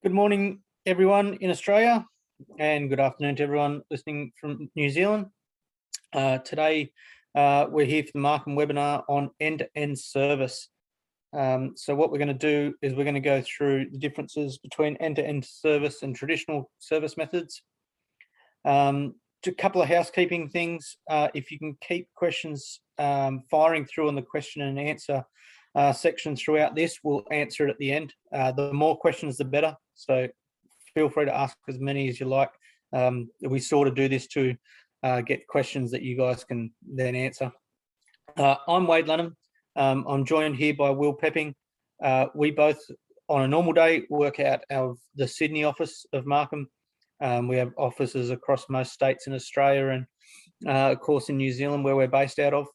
Good morning, everyone in Australia, and good afternoon to everyone listening from New Zealand. Today, we're here for the Markham webinar on end-to-end service. So what we're going to do is we're going to go through the differences between end-to-end service and traditional service methods. A couple of housekeeping things. If you can keep questions firing through on the question and answer section throughout this, we'll answer it at the end. The more questions, the better. So feel free to ask as many as you like. We sort of do this to get questions that you guys can then answer. I'm Wade Lanham. I'm joined here by Will Pepping. We both, on a normal day, work out of the Sydney office of Markham. We have offices across most states in Australia and, of course, in New Zealand, where we're based out of.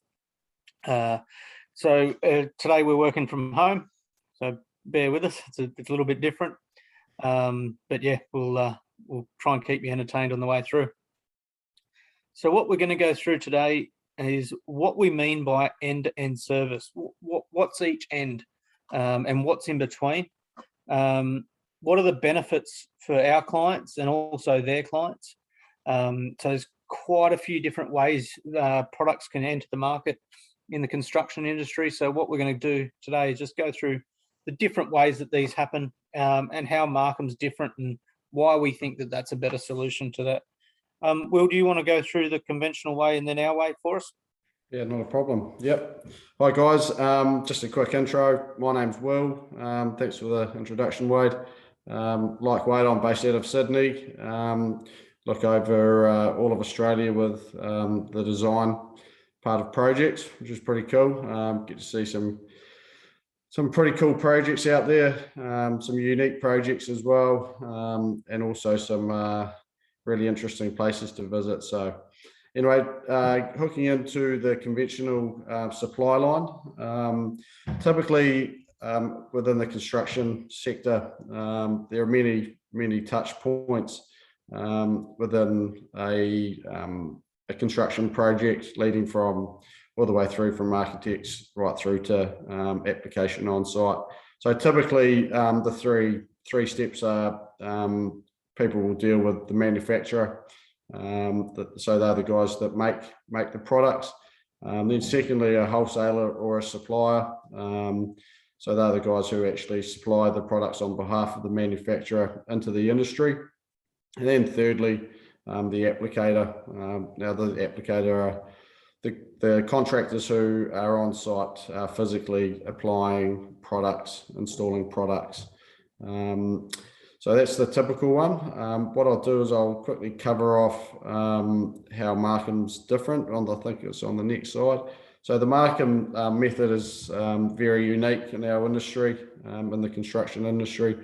So today we're working from home, so bear with us. It's a little bit different, but yeah, we'll try and keep you entertained on the way through. So what we're going to go through today is what we mean by end-to-end service. What's each end, and what's in between? What are the benefits for our clients and also their clients? So there's quite a few different ways products can enter the market in the construction industry. So what we're going to do today is just go through the different ways that these happen, and how Markham's different and why we think that that's a better solution to that. Will, do you want to go through the conventional way and then our way for us? Yeah, not a problem. Yep. Hi guys, just a quick intro. My name's Will. Thanks for the introduction, Wade. Like Wade, I'm based out of Sydney. Look over all of Australia with the design part of projects, which is pretty cool. Get to see some pretty cool projects out there, some unique projects as well, and also some really interesting places to visit. So anyway, hooking into the conventional supply line, typically within the construction sector, there are many touch points within a construction project, leading from all the way through from architects right through to application on site. So typically the three steps are people will deal with the manufacturer, so they're the guys that make the products. Then secondly, a wholesaler or a supplier, so they're the guys who actually supply the products on behalf of the manufacturer into the industry. And then thirdly, the applicator. Now the applicator are the contractors who are on site physically applying products, installing products. So that's the typical one. What I'll do is I'll quickly cover off how Markham's different. I think it's on the next slide. So the Markham method is very unique in our industry, in the construction industry.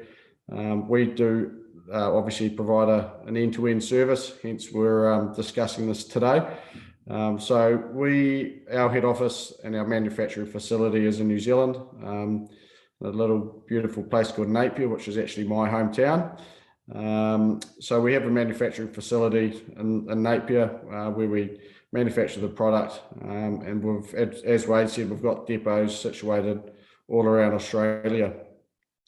We do obviously provide an end-to-end service, hence we're discussing this today. So our head office and our manufacturing facility is in New Zealand, a little beautiful place called Napier, which is actually my hometown. So we have a manufacturing facility in Napier where we manufacture the product, and as Wade said, we've got depots situated all around Australia.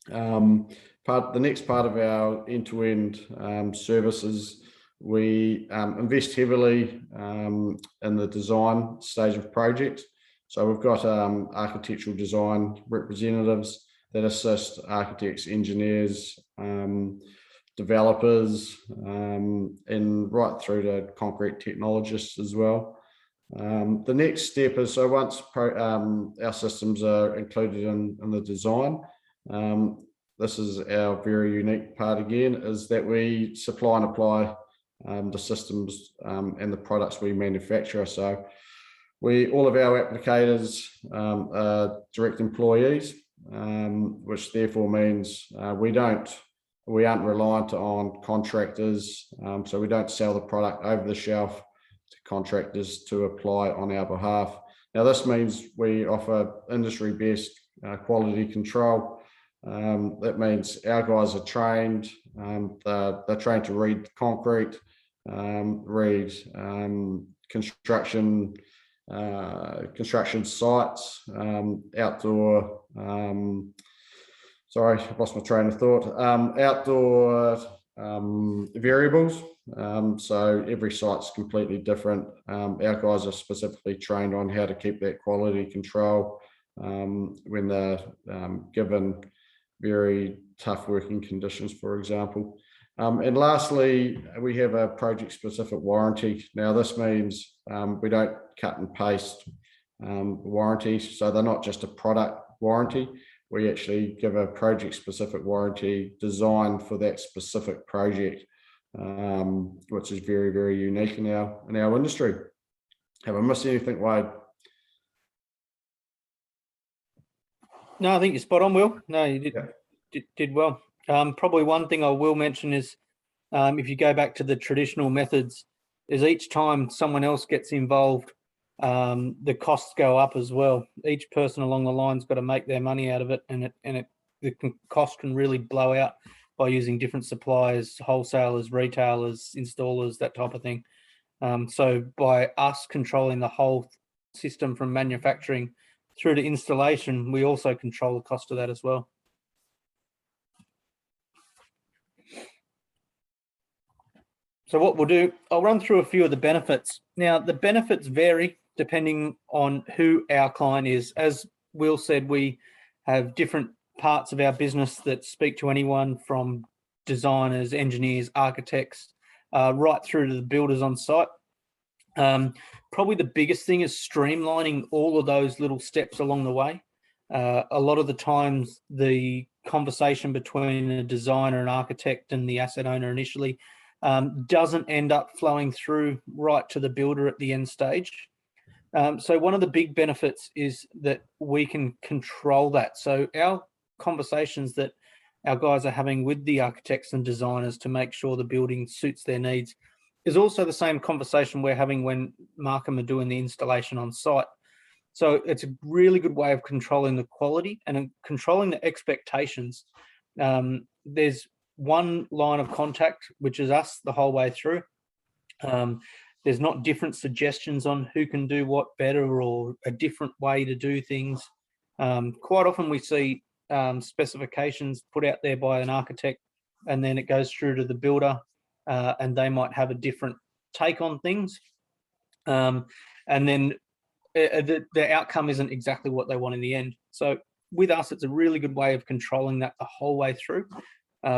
The next part of our end-to-end services, we invest heavily in the design stage of projects. So we've got architectural design representatives that assist architects, engineers, developers, and right through to concrete technologists as well. The next step is, so once our systems are included in the design, this is our very unique part again, is that we supply and apply the systems and the products we manufacture. So all of our applicators are direct employees, which therefore means we aren't reliant on contractors. So we don't sell the product over the shelf to contractors to apply on our behalf. Now this means we offer industry best quality control. That means our guys are trained. They're trained to read concrete, read construction sites, outdoor sorry, I lost my train of thought. Outdoor variables. So every site's completely different. Our guys are specifically trained on how to keep that quality control when they're given very tough working conditions, for example. And lastly, we have a project-specific warranty. Now, this means we don't cut and paste warranties, so they're not just a product warranty. We actually give a project-specific warranty designed for that specific project, which is very, very unique in our industry. Have I missed anything, Wade? No, I think you're spot on, Will. No, you did well. Probably one thing I will mention is if you go back to the traditional methods, is each time someone else gets involved, the costs go up as well. Each person along the line's got to make their money out of it, and the cost can really blow out by using different suppliers, wholesalers, retailers, installers, that type of thing. So by us controlling the whole system from manufacturing through to installation, we also control the cost of that as well. So what we'll do, I'll run through a few of the benefits. Now, the benefits vary depending on who our client is. As Will said, we have different parts of our business that speak to anyone from designers, engineers, architects, right through to the builders on site. Probably the biggest thing is streamlining all of those little steps along the way. A lot of the times, the conversation between a designer and architect and the asset owner initially doesn't end up flowing through right to the builder at the end stage. So one of the big benefits is that we can control that. So our conversations that our guys are having with the architects and designers to make sure the building suits their needs is also the same conversation we're having when Markham are doing the installation on site. So it's a really good way of controlling the quality and controlling the expectations. There's one line of contact, which is us the whole way through. There's not different suggestions on who can do what better or a different way to do things. Quite often we see specifications put out there by an architect, and then it goes through to the builder, and they might have a different take on things. And then the outcome isn't exactly what they want in the end. So with us, it's a really good way of controlling that the whole way through.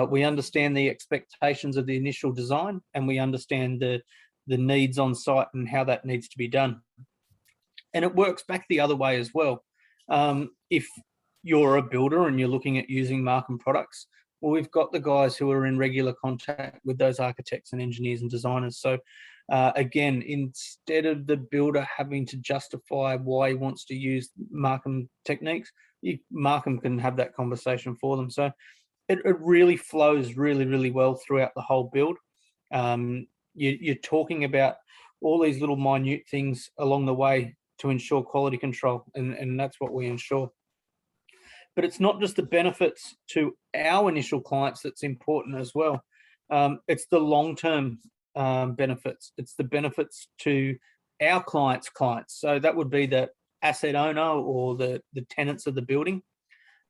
We understand the expectations of the initial design, and we understand the needs on site and how that needs to be done. And it works back the other way as well. If you're a builder and you're looking at using Markham products, well, we've got the guys who are in regular contact with those architects and engineers and designers. So again, instead of the builder having to justify why he wants to use Markham techniques, Markham can have that conversation for them. So it really flows really, really well throughout the whole build. You're talking about all these little minute things along the way to ensure quality control, and that's what we ensure. But it's not just the benefits to our initial clients that's important as well. It's the long-term benefits. It's the benefits to our clients' clients. So that would be the asset owner or the tenants of the building.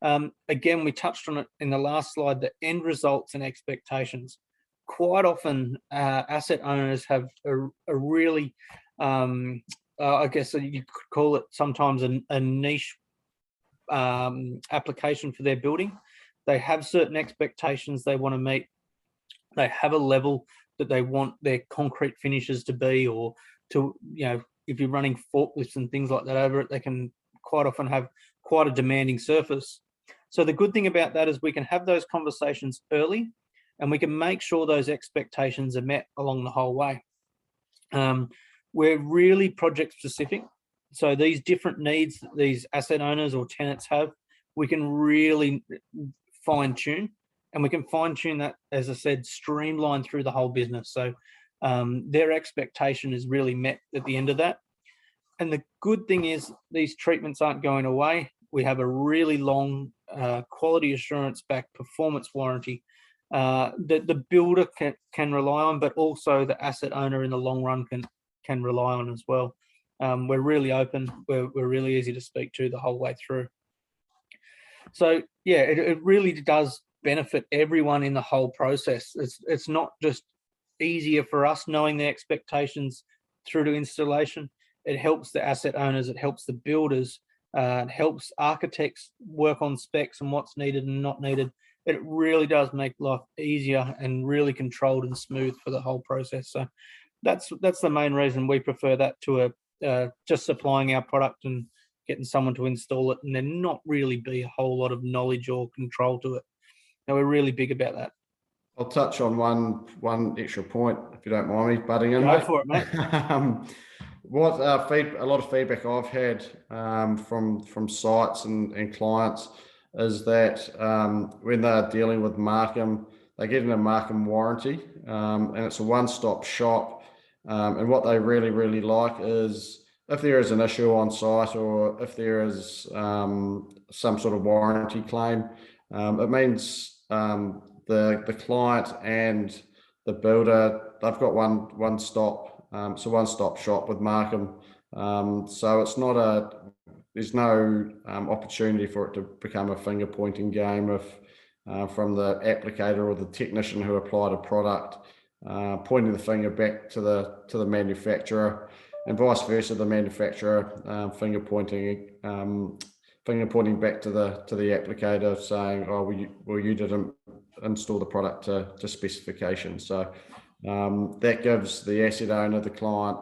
Again, we touched on it in the last slide, the end results and expectations. Quite often, asset owners have a really, I guess you could call it sometimes a niche application for their building. They have certain expectations they want to meet. They have a level that they want their concrete finishes to be, or to, if you're running forklifts and things like that over it, they can quite often have quite a demanding surface. So the good thing about that is we can have those conversations early, and we can make sure those expectations are met along the whole way. We're really project specific. So these different needs that these asset owners or tenants have, we can really fine tune, and we can fine tune that, as I said, streamline through the whole business. So their expectation is really met at the end of that. And the good thing is these treatments aren't going away. We have a really long quality assurance backed performance warranty that the builder can rely on, but also the asset owner in the long run can rely on as well. We're really open. We're really easy to speak to the whole way through. So yeah, it really does benefit everyone in the whole process. It's not just easier for us knowing the expectations through to installation. It helps the asset owners, it helps the builders, it helps architects work on specs and what's needed and not needed. It really does make life easier and really controlled and smooth for the whole process. So that's the main reason we prefer that to just supplying our product and getting someone to install it, and then not really be a whole lot of knowledge or control to it. Now, we're really big about that. I'll touch on one extra point, if you don't mind me butting in, Go mate. for it, mate. What a lot of feedback I've had from sites and clients is that when they're dealing with Markham, they're getting a Markham warranty, and it's a one-stop shop. And what they really like is, if there is an issue on site, or if there is some sort of warranty claim, it means the client and the builder, they've got it's a one-stop shop with Markham. So it's not there's no opportunity for it to become a finger pointing game from the applicator or the technician who applied a product, pointing the finger back to the manufacturer, and vice versa, the manufacturer finger pointing back to the applicator, saying, "Oh, well, you didn't install the product to specification." So that gives the asset owner, the client,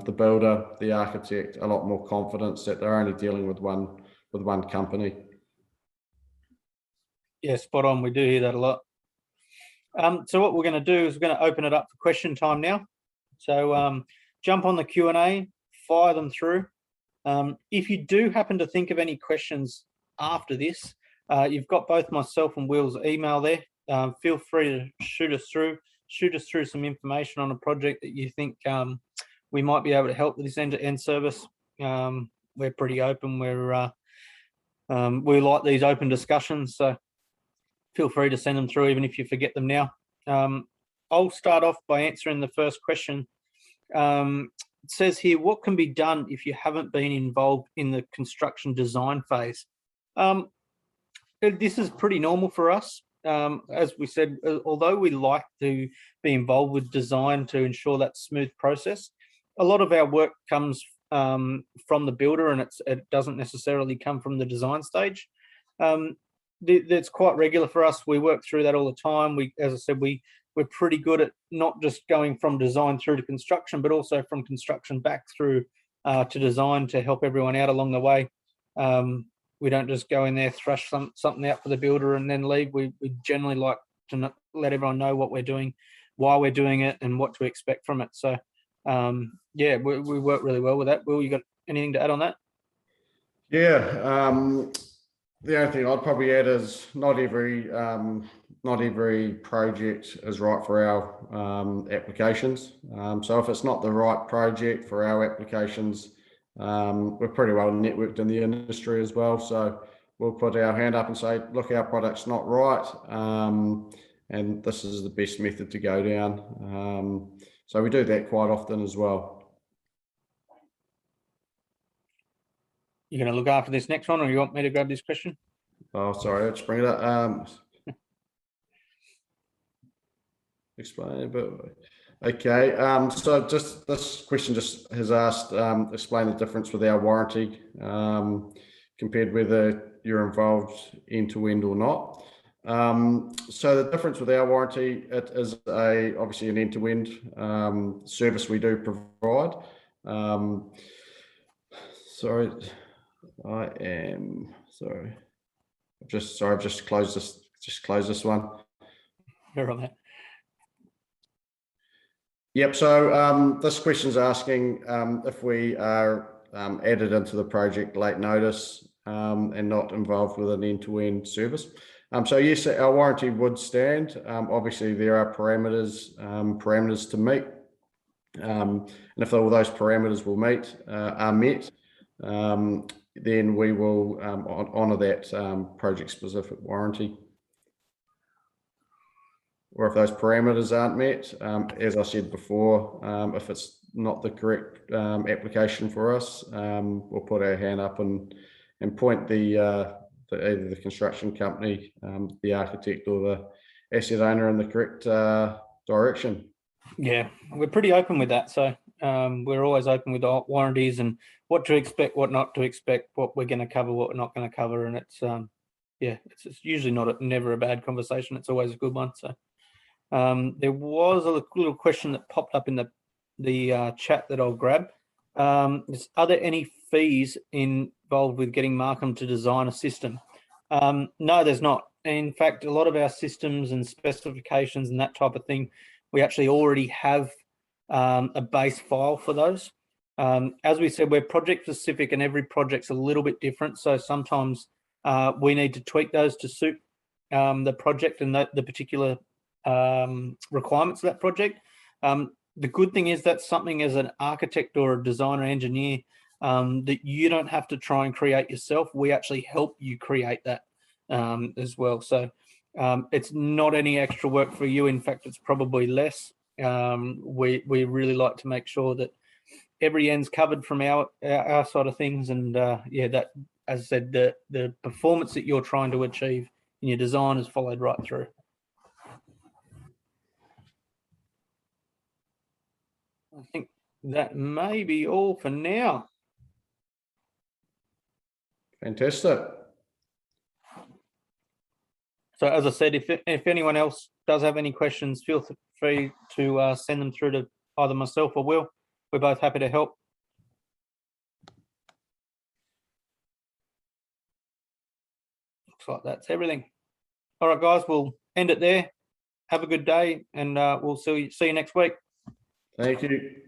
the builder, the architect a lot more confidence that they're only dealing with one company. Yeah, spot on. We do hear that a lot. So what we're going to do is we're going to open it up for question time now. So jump on the Q&A, fire them through. If you do happen to think of any questions after this, you've got both myself and Will's email there. Feel free to shoot us through some information on a project that you think we might be able to help with this end-to-end service. We're pretty open. We like these open discussions, so feel free to send them through, even if you forget them now. I'll start off by answering the first question. It says here, what can be done if you haven't been involved in the construction design phase? This is pretty normal for us. As we said, although we like to be involved with design to ensure that smooth process, a lot of our work comes from the builder, and it doesn't necessarily come from the design stage. That's quite regular for us. We work through that all the time. As I said, we're pretty good at not just going from design through to construction, but also from construction back through to design to help everyone out along the way. We don't just go in there, thrash something out for the builder and then leave. We generally like to let everyone know what we're doing, why we're doing it, and what to expect from it. So yeah, we work really well with that. Will, you got anything to add on that? Yeah, the only thing I'd probably add is not every project is right for our applications. So if it's not the right project for our applications, we're pretty well networked in the industry as well. So we'll put our hand up and say, look, our product's not right, and this is the best method to go down. So we do that quite often as well. You're going to look after this next one, or you want me to grab this question? Oh, sorry, let's bring it up. Explain a bit. Okay, so just this question just has asked, explain the difference with our warranty compared whether you're involved end-to-end or not. So the difference with our warranty, it is obviously an end-to-end service we do provide. Sorry, I've just closed this one. You're on that. Yep. So this question is asking if we are added into the project late notice and not involved with an end-to-end service. So yes, our warranty would stand. Obviously, there are parameters to meet, and if all those parameters are met, then we will honour that project-specific warranty. Or if those parameters aren't met, as I said before, if it's not the correct application for us, we'll put our hand up and point the either the construction company, the architect, or the asset owner in the correct direction. Yeah, we're pretty open with that. So we're always open with the warranties and what to expect, what not to expect, what we're going to cover, what we're not going to cover. And it's, yeah, it's usually never a bad conversation. It's always a good one. So there was a little question that popped up in the chat that I'll grab. Are there any fees involved with getting Markham to design a system? No, there's not. In fact, a lot of our systems and specifications and that type of thing, we actually already have a base file for those. As we said, we're project specific and every project's a little bit different. So sometimes we need to tweak those to suit the project and the particular requirements of that project. The good thing is that's something as an architect or a designer engineer that you don't have to try and create yourself. We actually help you create that as well. So it's not any extra work for you. In fact, it's probably less. We really like to make sure that every end's covered from our side of things. And yeah, that, as I said, the performance that you're trying to achieve in your design is followed right through. I think that may be all for now. Fantastic. So as I said, if anyone else does have any questions, feel free to send them through to either myself or Will. We're both happy to help. Looks like that's everything. All right, guys, we'll end it there. Have a good day, and we'll see you next week. Thank you.